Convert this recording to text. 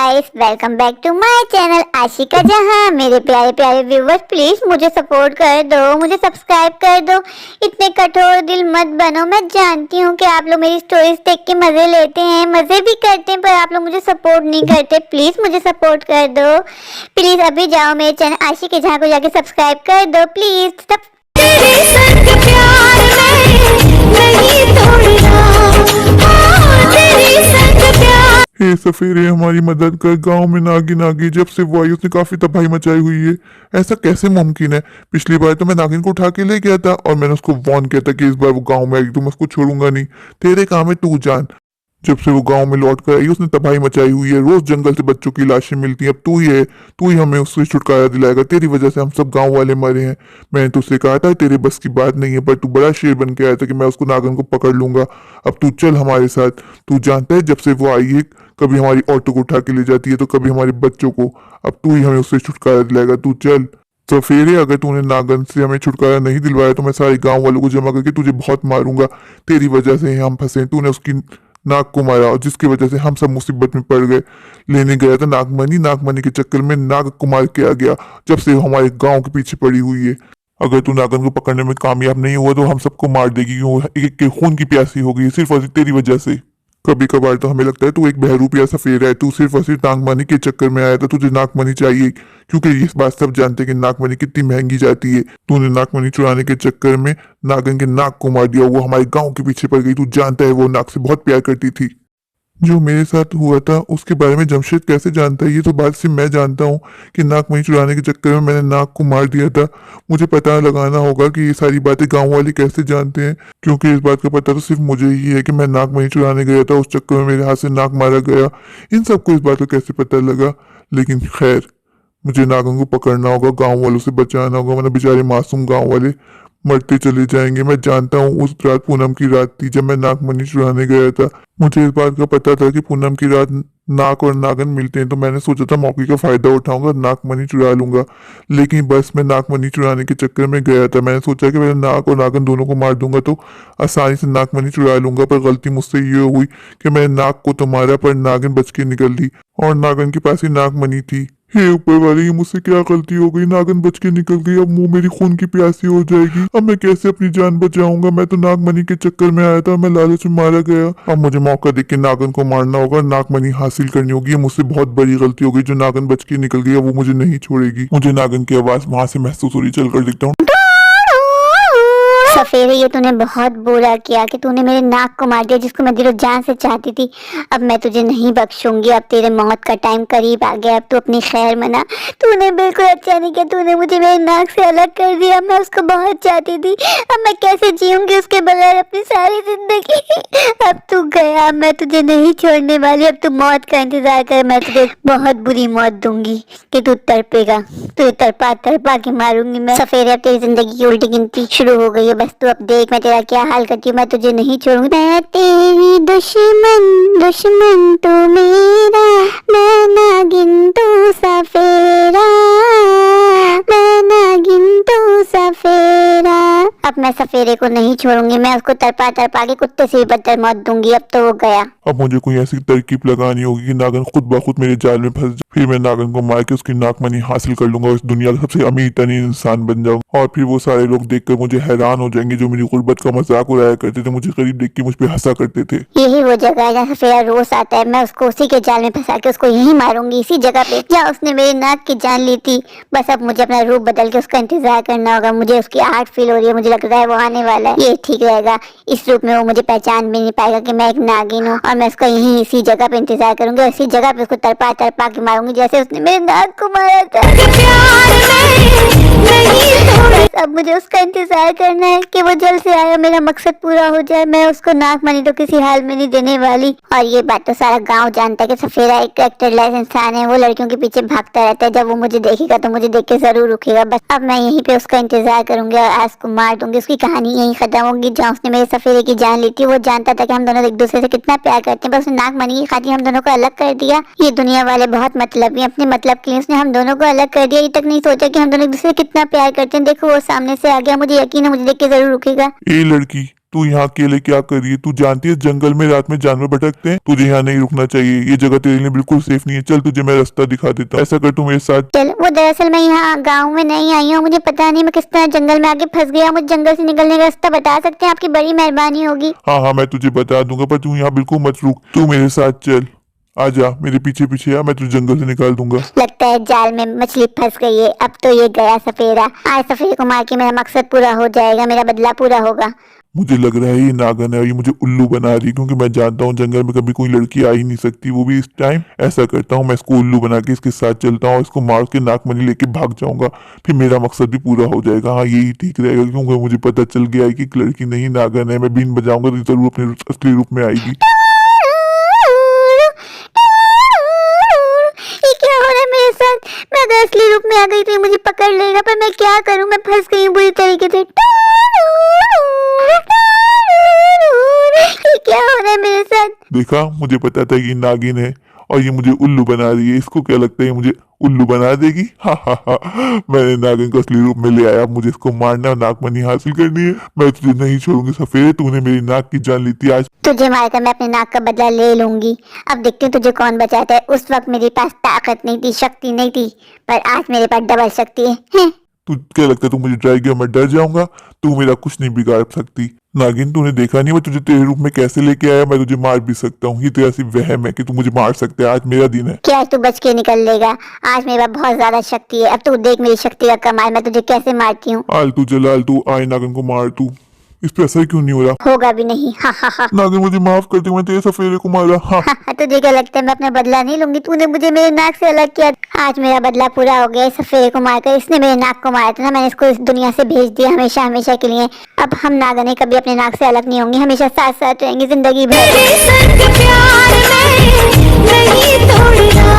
Guys, welcome back to my channel Ashika Jahan. मेरे प्यारे प्यारे व्यूवर्स, प्लीज मुझे सपोर्ट कर दो, मुझे सब्सक्राइब कर दो। इतने कठोर दिल मत बनो। मैं जानती हूँ कि आप लोग मेरी स्टोरीज देख के मजे लेते हैं, मजे भी करते हैं, पर आप लोग मुझे सपोर्ट नहीं करते। प्लीज मुझे सपोर्ट कर दो। प्लीज अभी जाओ मेरे चैनल आशिका जहां को जाके सब्सक्राइब कर दो प्लीज। तेरे संग प्यार में नहीं तोड़ना, तेरे संग प्यार। हे सफेरे, हमारी मदद कर। गांव में नागिन आ गई। जब से वो आई उसने काफी तबाही मचाई हुई है। ऐसा कैसे मुमकिन है? पिछली बार तो मैं नागिन को उठा के ले गया था और मैंने उसको वार्न किया था कि इस बार वो गांव में आएगी तो मैं उसको छोड़ूंगा नहीं। तेरे काम है, तू जान। जब से वो गांव में लौट कर आई उसने तबाही मचाई हुई है। रोज जंगल से बच्चों की लाशें मिलती हैं। अब तू ही है, तू ही हमें उससे छुटकारा दिलाएगा। तेरी वजह से हम सब गांव वाले मरे हैं। मैंने तुझसे कहा था तेरे बस की बात नहीं है, पर तू बड़ा शेर बन के आया था कि मैं उसको नागन को पकड़ लूंगा। अब तू चल हमारे साथ। तू जानता है जब से वो आई है कभी हमारी औरतों को उठा के ले जाती है तो कभी हमारे बच्चों को। अब तू ही हमें उससे छुटकारा दिलाएगा। तू चल। तो फिर अगर तूने नागन से हमें छुटकारा नहीं दिलवाया तो मैं सारे गांव वालों को जमा करके तुझे बहुत मारूंगा। तेरी वजह से हम फंसे। तूने उसकी नाग को मारा और जिसकी वजह से हम सब मुसीबत में पड़ गए। लेने गया था नागमणि, नागमणि के चक्कर में नाग को मार के आ गया। जब से वो हमारे गांव के पीछे पड़ी हुई है। अगर तू नागन को पकड़ने में कामयाब नहीं हुआ तो हम सबको मार देगी। क्यों? एक एक के खून की प्यासी हो गई सिर्फ और सिर्फ तेरी वजह से। कभी कभार तो हमें लगता है तू एक बहरूप या सफेद है। तू सिर्फ और सिर्फ नागमणि के चक्कर में आया था। तुझे नागमणि चाहिए क्योंकि ये बात सब जानते हैं कि नागमणि कितनी महंगी जाती है। तूने नागमणि चुराने के चक्कर में नागन के नाग को मार दिया। वो हमारे गांव के पीछे पड़ गई। तू जानता है वो नाग से बहुत प्यार करती थी। जो मेरे साथ हुआ था उसके बारे में जमशेद कैसे जानता है? ये तो बात सिर्फ मैं जानता हूँ कि नागमणि चुराने के चक्कर में मैंने नाग को मार दिया था। मुझे पता लगाना होगा कि ये सारी बातें गांव वाले कैसे जानते हैं, क्योंकि इस बात का पता तो सिर्फ मुझे ही है कि मैं नागमणि चुराने गया था। उस चक्कर में मेरे हाथ से नाग मारा गया। इन सबको इस बात का कैसे पता लगा? लेकिन खैर, मुझे नागन को पकड़ना होगा, गाँव वालों से बचाना होगा, वरना बेचारे मासूम गाँव वाले मरते चले जाएंगे। मैं जानता हूँ उस रात पूनम की रात थी जब मैं नागमणि चुराने गया था। मुझे इस बात का पता था कि पूनम की रात नाग और नागन मिलते हैं, तो मैंने सोचा था मौके का फायदा उठाऊंगा, नागमणि चुरा लूंगा। लेकिन बस मैं नागमणि चुराने के चक्कर में गया था। मैंने सोचा कि मैं नाग और नागन दोनों को मार दूंगा तो आसानी से नागमणि चुरा लूंगा, पर गलती मुझसे ये हुई कि मैंने नाग को तो मारा पर नागिन बच के निकल ली और नागन के पास ही नागमणि थी। हे ऊपर वाले, ये मुझसे क्या गलती हो गई? नागन बच के निकल गई। अब मुंह मेरी खून की प्यासी हो जाएगी। अब मैं कैसे अपनी जान बचाऊंगा? मैं तो नागमणि के चक्कर में आया था, मैं लालच में मारा गया। अब मुझे मौका देख के नागन को मारना होगा, नागमणि हासिल करनी होगी। ये मुझसे बहुत बड़ी गलती हो गई। जो नागन बच के निकल गई वो मुझे नहीं छोड़ेगी। मुझे नागन की आवाज वहां से महसूस हो रही, चल कर देखता हूँ। सफेरे, ये तूने बहुत बुरा किया कि तूने मेरे नाक को मार दिया जिसको मैं दिलो जान से चाहती थी। अब मैं तुझे नहीं बख्शूंगी। अब तेरे मौत का टाइम करीब आ गया। अब तू अपनी खैर मना। तूने बिल्कुल अच्छा नहीं किया। तूने मुझे मेरे नाक से अलग कर दिया। मैं उसको बहुत चाहती थी। अब मैं कैसे जीऊंगी उसके बगैर अपनी सारी जिंदगी? अब तू गया, मैं तुझे नहीं छोड़ने वाली। अब तू मौत का इंतजार कर। मैं तुझे बहुत बुरी मौत दूंगी कि तू तड़पेगा। तुझे तड़पा तड़पा के मारूंगी मैं। सफेरे, अब तेरी जिंदगी की उल्टी गिनती शुरू हो गई है। बस तू अब देख मैं तेरा क्या हाल करती हूँ। मैं तुझे नहीं छोड़ूंगी। मैं तेरी दुश्मन, दुश्मन तू मेरा, मैं नागिन तू सफेरा, मैं नागिन तू सफेरा। अब मैं सफेरे को नहीं छोड़ूंगी। मैं उसको तड़पा तड़पा के कुत्ते से भी बदतर मौत दूंगी। अब तो वो गया। अब मुझे कोई ऐसी तरकीब लगानी होगी कि नागन खुद ब खुद मेरे जाल में फंस जाए। फिर मैं नागन को मार के उसकी नागमणि हासिल कर लूंगा। इस दुनिया का सबसे अमीर तरीन इंसान बन जाऊंगा। और फिर वो सारे लोग देखकर मुझे हैरान हो जाएंगे जो मेरी गुर्बत का मजाक उड़ाया करते थे, मुझे करीब देख के मुझ पर हंसा करते थे। यही वो जगह है जहाँ सफेरा रोज आता है। मैं उसको उसी के जाल में फंसा के उसको यही मारूंगी, इसी जगह पे जहाँ उसने मेरी नाक की जान ली थी। बस अब मुझे अपना रूप बदल के उसका इंतजार करना होगा। मुझे उसकी आहट फील हो रही है। मुझे लग रहा है वो आने वाला है। ये ठीक रहेगा। इस रूप में वो मुझे पहचान भी नहीं पाएगा कि मैं एक नागिन हूँ। और मैं उसका यही इसी जगह पे इंतजार करूंगी। इसी जगह पे उसको तड़पा तड़पा के मारूंगी जैसे उसने मेरे नाक को मारा था। अब मुझे उसका इंतजार करना है कि वो जल्द से आए, मेरा मकसद पूरा हो जाए। मैं उसको नागमणि तो किसी हाल में नहीं देने वाली। और ये बात तो सारा गांव जानता है कि सफेरा एक कैरेक्टरलेस इंसान है। वो लड़कियों के पीछे भागता रहता है। जब वो मुझे देखेगा तो मुझे देख के जरूर रुकेगा। बस अब मैं यहीं पे उसका इंतजार करूंगी और आज को मार दूंगी। उसकी कहानी यहीं खत्म होगी। जहाँ उसने मेरे सफेरे की जान ली थी वो जानता था कि हम दोनों एक दूसरे से कितना प्यार करते हैं, बस उसने नागमणि की खातिर हम दोनों को अलग कर दिया। ये दुनिया वाले बहुत मतलबी, अपने मतलब के लिए उसने हम दोनों को अलग कर दिया। ये तक नहीं सोचा कि हम दोनों एक दूसरे से कितना प्यार करते हैं। देखो वो सामने से आ गया। मुझे यकीन है मुझे देख के जरूर रुकेगा। ए लड़की, तू यहाँ अकेले क्या कर रही है? तू जानती है जंगल में रात में जानवर भटकते हैं, तुझे यहाँ नहीं रुकना चाहिए। ये जगह तेरे लिए बिल्कुल सेफ नहीं है। चल तुझे मैं रास्ता दिखा देता हूँ, ऐसा कर तू मेरे साथ। चल, वो दरअसल मैं यहाँ गांव में नहीं आई हूँ, मुझे पता नहीं मैं किस तरह जंगल में आके फंस गया। मुझे जंगल से निकलने का रास्ता बता सकते हैं? आपकी बड़ी मेहरबानी होगी। हाँ हाँ मैं तुझे बता दूंगा, पर तू यहाँ बिल्कुल मत रुक, तू मेरे साथ चल। आजा मेरे पीछे पीछे आ, मैं तुझे जंगल से निकाल दूंगा। लगता है जाल में मछली फंस गई है। अब तो ये गया सफेरा। आज सफेरे को मार के मेरा मकसद पूरा हो जाएगा, मेरा बदला पूरा होगा। मुझे लग रहा है ये नागन है और ये मुझे उल्लू बना रही है, क्योंकि मैं जानता हूँ जंगल में कभी कोई लड़की आ ही नहीं सकती, वो भी इस टाइम। ऐसा करता हूँ मैं इसको उल्लू बना के इसके साथ चलता हूँ, इसको मार के नाकमनी लेके भाग जाऊंगा, फिर मेरा मकसद भी पूरा हो जाएगा। हाँ यही ठीक रहेगा, क्योंकि मुझे पता चल गया है कि एक लड़की नहीं नागन है। मैं बीन बजाऊंगा तो जरूर अपने असली रूप में आएगी। ये क्या हो रहा है मेरे साथ? मैं अगर असली रूप में आ गई तो ये मुझे पकड़ लेगा, पर मैं क्या करूं? मैं फंस गई हूं बुरी तरीके से। ये क्या हो रहा है मेरे साथ? देखा, मुझे पता था ये नागिन है और ये मुझे उल्लू बना रही है। इसको क्या लगता है ये मुझे उल्लू बना देगी? हा हा हा। मैंने नागिन को असली रूप में ले आया, मुझे इसको मारना और नागमनी हासिल करनी है। मैं तुझे नहीं छोड़ूंगी सफेद, तूने मेरी नाक की जान ली थी, आज तुझे मारकर मैं अपने नाक का बदला ले लूंगी। अब देखती हूँ तुझे कौन बचाता है। उस वक्त मेरे पास ताकत नहीं थी, शक्ति नहीं थी, पर आज मेरे पास डबल शक्ति है। तू क्या लगता है तू मुझे डराएगी और मैं डर जाऊंगा? तू मेरा कुछ नहीं बिगाड़ सकती। नागिन तूने देखा नहीं मैं तुझे तेरे रूप में कैसे लेके आया? मैं तुझे मार भी सकता हूँ, ये तेरा सिर्फ वहम है कि तू मुझे मार सकता है। आज मेरा दिन है। क्या आज तू बच के निकल लेगा? आज मेरे पास बहुत ज्यादा शक्ति है। अब तू देख मेरी शक्ति का कमाल, मैं तुझे कैसे मारती हूँ। आलतू चल आलतू, आए नागिन को मार तू। इस पे असर क्यों नहीं हो रहा? होगा भी नहीं। हा हा हा। नागिन मुझे माफ कर दे, मैं तेरे सफेरे को मारा। हाँ हाँ, तुझे क्या लगता है मैं अपना बदला नहीं लूंगी? तूने मुझे मेरे नाक से अलग किया, आज मेरा बदला पूरा हो गया। इस सफेरे को मारकर इसने मेरे नाक को मारा था ना, मैंने इसको इस दुनिया से भेज दिया हमेशा हमेशा के लिए। अब हम नागने कभी अपने नाक से अलग नहीं होंगे, हमेशा साथ साथ रहेंगे जिंदगी भर। तेरे संग प्यार में नहीं तोड़ना।